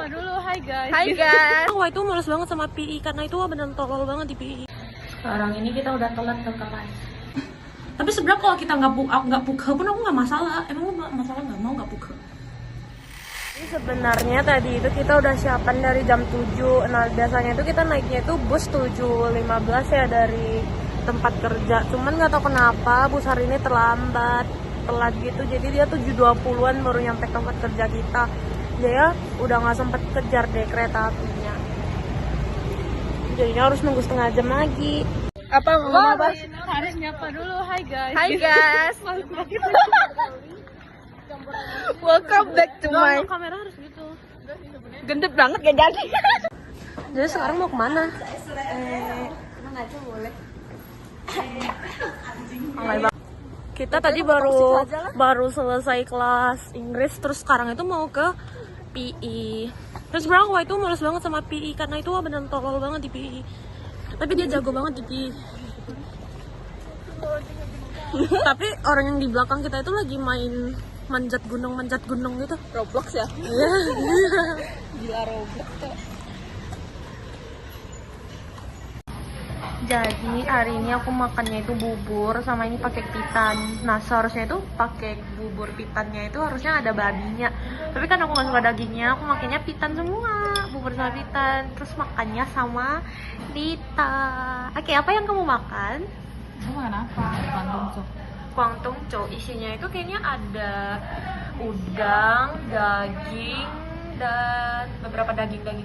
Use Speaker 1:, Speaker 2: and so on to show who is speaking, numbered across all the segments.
Speaker 1: dulu, hai guys.
Speaker 2: Hai guys. Wah itu males banget sama PI karena itu beneran tolol banget di PI. Sekarang ini kita udah telat ke kelas. Tapi sebenarnya kalau kita nggak buka pun aku nggak masalah. Emang masalah nggak mau nggak buka? Jadi sebenarnya tadi itu kita udah siapan dari jam 7. Nah biasanya itu kita naiknya itu bus 7.15 ya dari tempat kerja. Cuman nggak tahu kenapa bus hari ini telat gitu. Jadi dia 7.20-an baru nyampe tempat kerja kita. Dia udah nggak sempet kejar deh kereta apinya. Jadinya harus nunggu setengah jam lagi.
Speaker 1: Apa ngomong apa? Harus nyapa dulu, hai guys.
Speaker 2: Hai guys.
Speaker 1: Welcome back to my.
Speaker 2: Kamera harus gitu.
Speaker 1: Gendut banget gak jadi.
Speaker 2: Jadi sekarang mau kemana?
Speaker 1: Emang aja boleh.
Speaker 2: Kita tadi baru selesai kelas Inggris, terus sekarang itu mau ke PI. Terus sebenarnya wah itu males banget sama PI karena itu beneran tolol banget di PI. Tapi dia jago banget di PI. Tapi orang yang di belakang kita itu lagi main manjat gunung gitu.
Speaker 1: Roblox ya?
Speaker 2: Iya.
Speaker 1: Gila Roblox tuh.
Speaker 2: Jadi hari ini aku makannya itu bubur sama ini pakai pitan. Nah seharusnya itu pakai bubur pitannya itu harusnya ada babinya. Tapi kan aku nggak suka dagingnya, aku makannya pitan semua, bubur sama pitan. Terus makannya sama Rita. Oke, apa yang kamu makan?
Speaker 1: Kamu makan apa?
Speaker 2: Guangdong chow. Isinya itu kayaknya ada udang, daging, dan beberapa dagingan.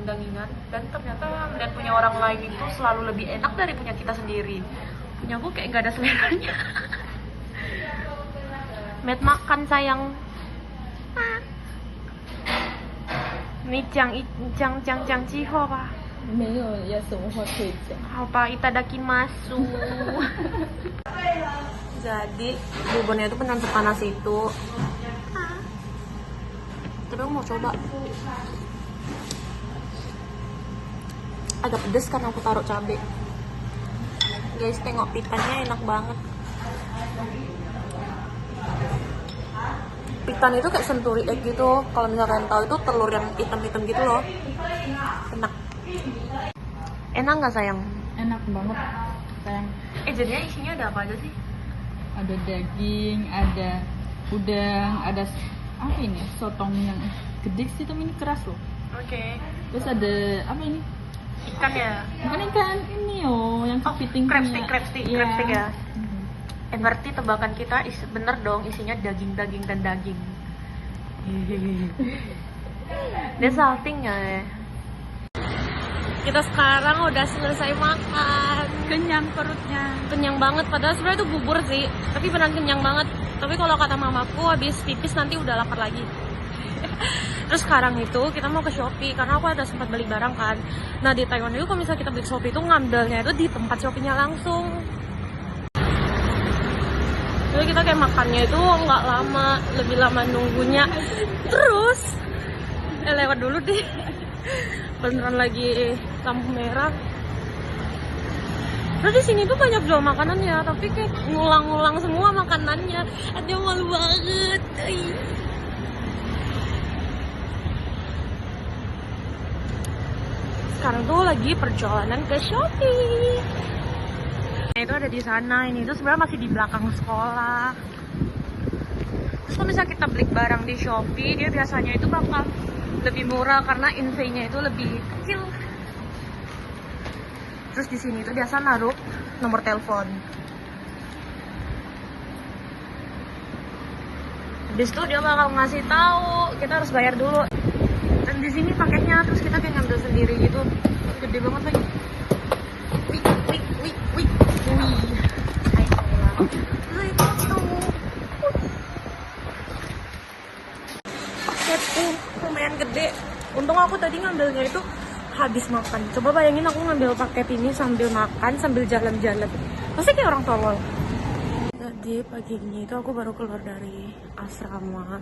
Speaker 2: Dan ternyata melihat punya orang lain itu selalu lebih enak dari punya kita sendiri. Punya aku kayak nggak ada seleranya. Met makan sayang. Ini cang ciho apa?
Speaker 1: 没有要什么话可以讲。
Speaker 2: Apa itadakimasu. Jadi buburnya itu beneran sepanas itu. Tapi aku mau coba. Agak pedes karena aku taruh cabai. Guys, tengok pitannya enak banget. Pitan itu kayak senturi egg gitu. Kalau misalkan tahu itu telur yang hitam-hitam gitu loh. Enak. Enak nggak sayang?
Speaker 1: Enak banget sayang.
Speaker 2: Jadinya isinya ada apa aja sih?
Speaker 1: Ada daging, ada udang, ada apa ini? Sotong yang gede sih tapi ini keras loh.
Speaker 2: Oke.
Speaker 1: Terus ada apa ini?
Speaker 2: Ikan ya?
Speaker 1: Bukan ikan, ini yang kepiting.
Speaker 2: Crab stick ya.
Speaker 1: Mhm.
Speaker 2: Berarti tebakan kita bener dong isinya daging dan daging. There's something ya. Kita sekarang udah selesai makan.
Speaker 1: Kenyang perutnya.
Speaker 2: Kenyang banget, padahal sebenarnya itu bubur sih. Tapi beneran kenyang banget. Tapi kalau kata mamaku habis pipis nanti udah lapar lagi. Terus sekarang itu kita mau ke Shopee karena aku ada sempat beli barang kan. Nah di Taiwan itu kalau misalnya kita beli Shopee itu ngambilnya itu di tempat Shopee-nya langsung. Jadi kita kayak makannya itu nggak lama, lebih lama nunggunya. Terus lewat dulu deh. Beneran lagi lampu merah. Terus di sini tuh banyak jual makanan ya, tapi kayak ngulang-ngulang semua makanannya. Aduh malu banget. Sekarang tuh lagi perjalanan ke Shopee. Nah, itu ada di sana. Ini tuh sebenarnya masih di belakang sekolah. Terus kalau misalnya kita beli barang di Shopee, dia biasanya itu bakal lebih murah karena invoice-nya itu lebih kecil. Terus di sini tuh biasa naruh nomor telepon. Habis itu dia bakal ngasih tahu kita harus bayar dulu. Dan di sini paketnya terus kita kayak ngambil sendiri gitu. Gede banget lagi. Wih. Paketku lumayan gede. Untung aku tadi ngambilnya itu habis makan. Coba bayangin aku ngambil paket ini sambil makan, sambil jalan-jalan. Pasti kayak orang tolol. Jadi pagi ini itu aku baru keluar dari asrama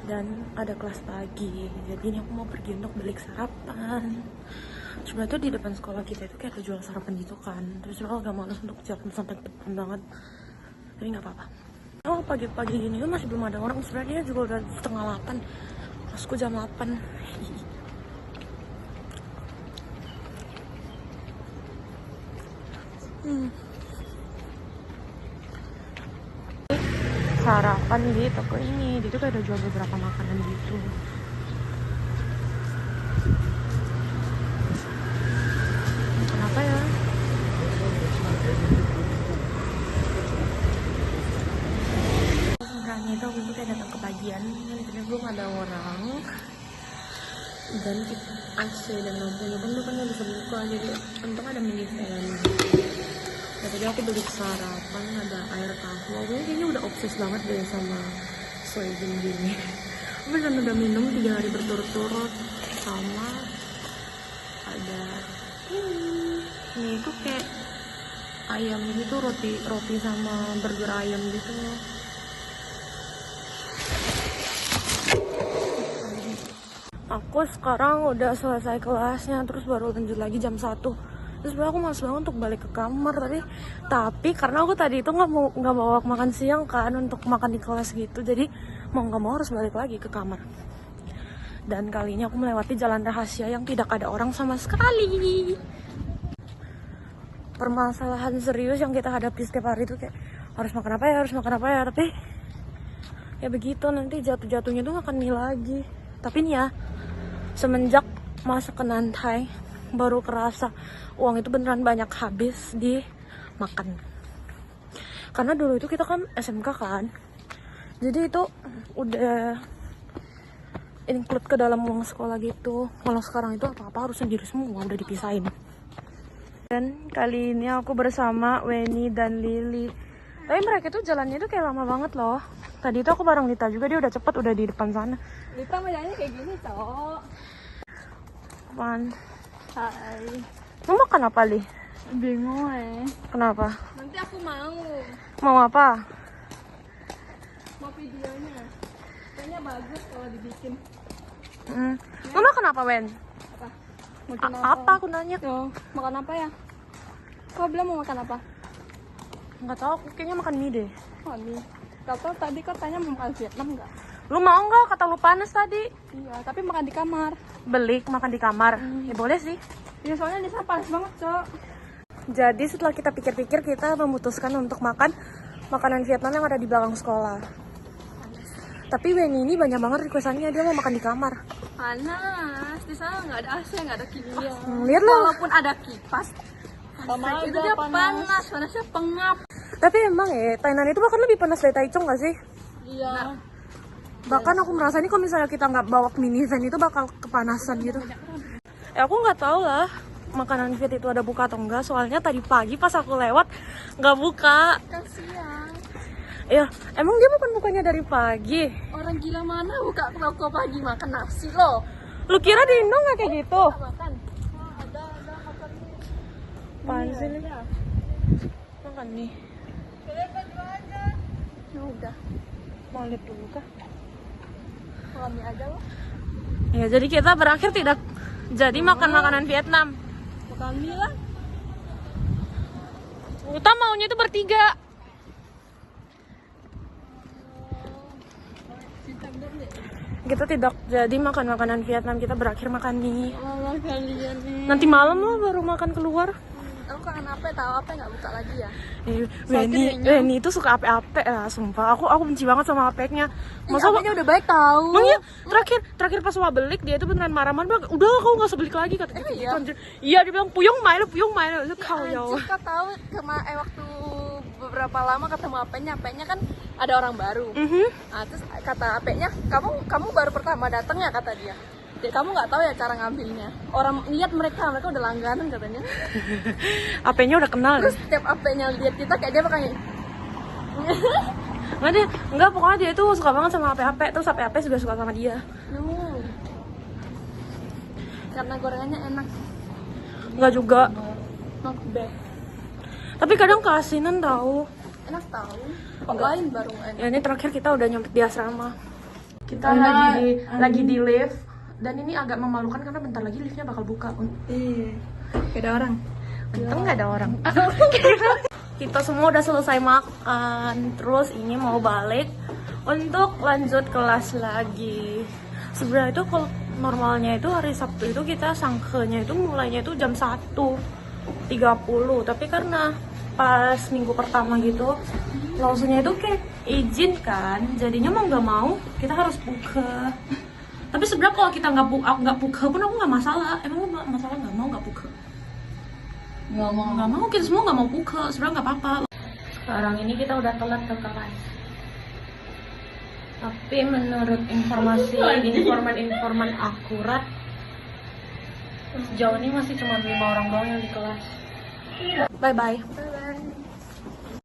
Speaker 2: dan ada kelas pagi. Jadi ini aku mau pergi untuk beli sarapan. Sebenarnya tuh di depan sekolah kita itu kayak ada jual sarapan gitu kan. Terus aku agak malas untuk jalan sampai depan banget. Tapi nggak apa-apa. Oh pagi-pagi gini tuh masih belum ada orang. Sebenarnya juga udah setengah 8. Masku jam 8. Sarapan di toko ini, dia tuh kayak ada jual beberapa makanan gitu. Kenapa ya? Sebenarnya itu aku kayak datang ke bagian, tapi belum ada orang. Dan AC dan lampunya pun tuh kan nggak bisa buka, jadi untung ada mini fan. Ya, tadi aku beli sarapan, ada air kahwa. Aku kayaknya udah obses banget deh sama soybean gini. Aku udah minum 3 hari berturut-turut. Sama ada ini tuh kayak ayam gitu, roti sama burger ayam gitu. Aku sekarang udah selesai kelasnya, terus baru lanjut lagi jam 1. Terus aku malas banget untuk balik ke kamar tapi karena aku tadi itu nggak bawa makan siang kan untuk makan di kelas gitu, jadi mau nggak mau harus balik lagi ke kamar. Dan kali ini aku melewati jalan rahasia yang tidak ada orang sama sekali. Permasalahan serius yang kita hadapi setiap hari itu kayak harus makan apa ya, tapi ya begitu, nanti jatuh-jatuhnya tuh akan nih lagi. Tapi nih ya, semenjak masuk ke Nantai baru kerasa uang itu beneran banyak habis di makan. Karena dulu itu kita kan SMK kan, jadi itu udah include ke dalam uang sekolah gitu. Kalau sekarang itu apa-apa harus sendiri semua, udah dipisahin. Dan kali ini aku bersama Weni dan Lili. Tapi mereka tuh jalannya tuh kayak lama banget loh. Tadi tuh aku bareng Lita juga, dia udah cepet, udah di depan sana.
Speaker 1: Lita mau jalannya kayak gini, cowok.
Speaker 2: Apaan?
Speaker 1: Hai.
Speaker 2: Mau makan apa, Li?
Speaker 1: Bingung
Speaker 2: Kenapa?
Speaker 1: Nanti aku mau.
Speaker 2: Mau apa?
Speaker 1: Mau videonya. Kayaknya bagus kalau dibikin.
Speaker 2: Mau makan apa, Wen?
Speaker 1: Apa? Makan
Speaker 2: Apa aku nanya?
Speaker 1: Tuh, makan apa ya? Kau bilang mau makan apa?
Speaker 2: Nggak tahu, aku kayaknya makan mie deh.
Speaker 1: Oh, nih. Kau tahu tadi kau tanya mau makan Vietnam nggak?
Speaker 2: Lu mau nggak? Kata lu panas tadi.
Speaker 1: Iya, tapi makan di kamar.
Speaker 2: Beli makan di kamar. Ya boleh sih.
Speaker 1: Ya soalnya di sana panas banget, Cok.
Speaker 2: Jadi setelah kita pikir-pikir, kita memutuskan untuk makan makanan Vietnam yang ada di belakang sekolah. Tapi Weni ini banyak banget requestannya, dia mau makan di kamar.
Speaker 1: Panas, di sana nggak ada AC, nggak ada kimia.
Speaker 2: Lihat loh.
Speaker 1: Walaupun ada kipas, itu dia panasnya pengap.
Speaker 2: Tapi emang ya, Thailand itu bahkan lebih panas dari Taichung nggak sih?
Speaker 1: Iya.
Speaker 2: Bahkan aku merasa ini kalau misalnya kita nggak bawa mini van itu bakal kepanasan gitu. Aku nggak tahu lah makanan Viet itu ada buka atau enggak, soalnya tadi pagi pas aku lewat nggak buka.
Speaker 1: Kasihan.
Speaker 2: Ya, emang dia bukannya dari pagi?
Speaker 1: Orang gila mana buka toko pagi makan nasi loh.
Speaker 2: Lu kira di Indo nggak kayak gitu?
Speaker 1: Makan. Ada makan nih.
Speaker 2: Apaan sih nih? Makan nih.
Speaker 1: Kalian baju aja. Ya udah.
Speaker 2: Mau lihat dulu kah?
Speaker 1: Makan mie aja loh.
Speaker 2: Ya, jadi kita berakhir tidak jadi makan makanan Vietnam.
Speaker 1: Makan mie lah.
Speaker 2: Kita maunya itu bertiga. Kita tidak jadi makan makanan Vietnam, kita berakhir makan mie.
Speaker 1: Allah kalian nih.
Speaker 2: Nanti malam lah baru makan keluar.
Speaker 1: Aku kangen apa? Tahu apa nggak buka lagi ya?
Speaker 2: Weni itu suka ape-ape lah, sumpah. Aku benci banget sama apeknya.
Speaker 1: Masa apenya udah baik tahu?
Speaker 2: Emang iya, terakhir pas Wah belik dia itu beneran marah-marah. Udah kau nggak usah beli lagi kata gitu.
Speaker 1: Iya?
Speaker 2: Iya, dia bilang puyung main itu kau ya.
Speaker 1: Anjir, kau tahu waktu beberapa lama ketemu apenya kan ada orang baru. Nah, terus kata apenya, kamu baru pertama datang ya kata dia. Ya, kamu nggak tahu ya cara ngambilnya. Orang lihat mereka udah langganan katanya.
Speaker 2: Apenya udah kenal.
Speaker 1: Terus setiap apenya lihat kita kayak dia bakal
Speaker 2: Enggak, pokoknya dia itu suka banget sama ape-ape. Terus ape-ape juga suka sama dia.
Speaker 1: Karena gorengannya enak.
Speaker 2: Enggak juga.
Speaker 1: Not bad.
Speaker 2: Tapi kadang keasinan tahu.
Speaker 1: Enak tahu. Lain baru enak.
Speaker 2: Ya, ini terakhir kita udah nyampe di asrama. Kita lagi di lift. Dan ini agak memalukan karena bentar lagi liftnya bakal buka.
Speaker 1: Iya. Gak ada orang.
Speaker 2: Untung nggak ada orang. Kita semua udah selesai makan. Terus ini mau balik untuk lanjut kelas lagi. Sebenarnya itu kalau normalnya itu hari Sabtu itu kita sangkenya itu mulainya itu jam 1.30. Tapi karena pas minggu pertama gitu, langsungnya itu kayak izin kan, jadinya mau nggak mau kita harus buka. Tapi sebenarnya kalau kita nggak buka pun aku nggak masalah. Emang lu masalah nggak buka? Nggak mau, kita semua nggak mau buka, sebenarnya nggak apa-apa. Sekarang ini kita udah telat ke kelas. Tapi menurut informan akurat, sejauh ini masih cuma 5 orang doang yang di kelas. Bye bye.